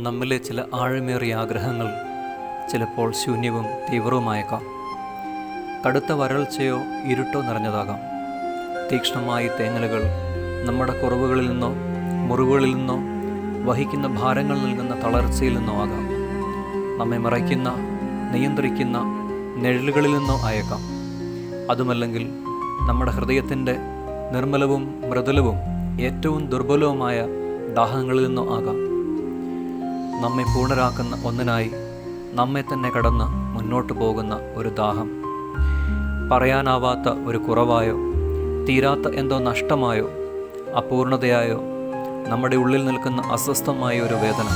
നമ്മിലെ ചില ആഴമേറിയ ആഗ്രഹങ്ങൾ ചിലപ്പോൾ ശൂന്യവും തീവ്രവുമായേക്കാം. കടുത്ത വരൾച്ചയോ ഇരുട്ടോ നിറഞ്ഞതാകാം. തീക്ഷ്ണമായ തേങ്ങലുകൾ നമ്മുടെ കുറവുകളിൽ നിന്നോ മുറിവുകളിൽ നിന്നോ വഹിക്കുന്ന ഭാരങ്ങൾ നൽകുന്ന തളർച്ചയിൽ നിന്നോ ആകാം. നമ്മെ മറയ്ക്കുന്ന നിയന്ത്രിക്കുന്ന നിഴലുകളിൽ നിന്നോ ആയേക്കാം. അതുമല്ലെങ്കിൽ നമ്മുടെ ഹൃദയത്തിൻ്റെ നിർമ്മലവും മൃദുലവും ഏറ്റവും ദുർബലവുമായ ദാഹങ്ങളിൽ നിന്നോ ആകാം. നമ്മെ പൂർണ്ണരാക്കുന്ന ഒന്നിനായി നമ്മെ തന്നെ കടന്ന് മുന്നോട്ട് പോകുന്ന ഒരു ദാഹം, പറയാനാവാത്ത ഒരു കുറവായോ തീരാത്ത എന്തോ നഷ്ടമായോ അപൂർണതയായോ നമ്മുടെ ഉള്ളിൽ നിൽക്കുന്ന അസ്വസ്ഥമായ ഒരു വേദന.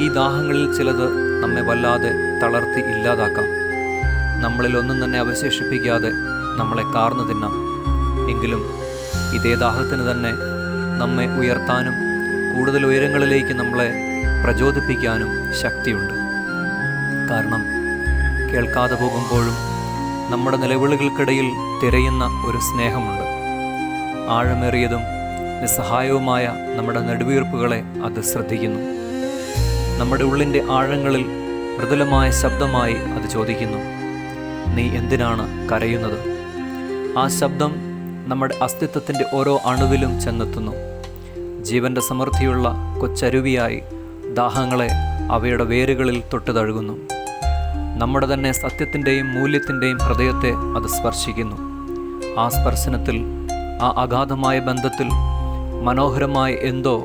ഈ ദാഹങ്ങളിൽ ചിലത് നമ്മെ വല്ലാതെ തളർത്തി ഇല്ലാതാക്കാം. നമ്മളിൽ ഒന്നും തന്നെ അവശേഷിപ്പിക്കാതെ നമ്മളെ കാർന്നു തിന്നാം. എങ്കിലും ഇതേ ദാഹത്തിന് തന്നെ നമ്മെ ഉയർത്താനും കൂടുതൽ ഉയരങ്ങളിലേക്ക് നമ്മളെ പ്രചോദിപ്പിക്കാനും ശക്തിയുണ്ട്. കാരണം കേൾക്കാതെ പോകുമ്പോഴും നമ്മുടെ നിലവിളികൾക്കിടയിൽ തിരയുന്ന ഒരു സ്നേഹമുണ്ട്. ആഴമേറിയതും നിസ്സഹായവുമായ നമ്മുടെ നെടുവീർപ്പുകളെ അത് ശ്രദ്ധിക്കുന്നു. നമ്മുടെ ഉള്ളിൻ്റെ ആഴങ്ങളിൽ മൃദുലമായ ശബ്ദമായി അത് ചോദിക്കുന്നു, നീ എന്തിനാണ് കരയുന്നത്? ആ ശബ്ദം നമ്മുടെ അസ്തിത്വത്തിൻ്റെ ഓരോ അണുവിലും ചെന്നെത്തുന്നു. ജീവൻ്റെ സമൃദ്ധിയുള്ള കൊച്ചരുവിയായി ദാഹങ്ങളെ അവയുടെ വേരുകളിൽ തൊട്ട് തഴുകുന്നു. നമ്മുടെ തന്നെ സത്യത്തിൻ്റെയും മൂല്യത്തിൻ്റെയും ഹൃദയത്തെ അത് സ്പർശിക്കുന്നു. ആ സ്പർശനത്തിൽ, ആ അഗാധമായ ബന്ധത്തിൽ മനോഹരമായ എന്തോ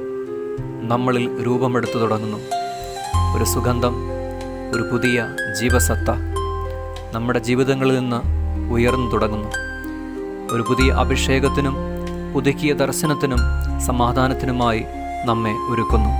നമ്മളിൽ രൂപമെടുത്തു തുടങ്ങുന്നു. ഒരു സുഗന്ധം, ഒരു പുതിയ ജീവസത്ത നമ്മുടെ ജീവിതങ്ങളിൽ നിന്ന് ഉയർന്നു തുടങ്ങുന്നു. ഒരു പുതിയ അഭിഷേകത്തിനും പുതുക്കിയ ദർശനത്തിനും സമാധാനത്തിനുമായി നമ്മെ ഒരുക്കുന്നു.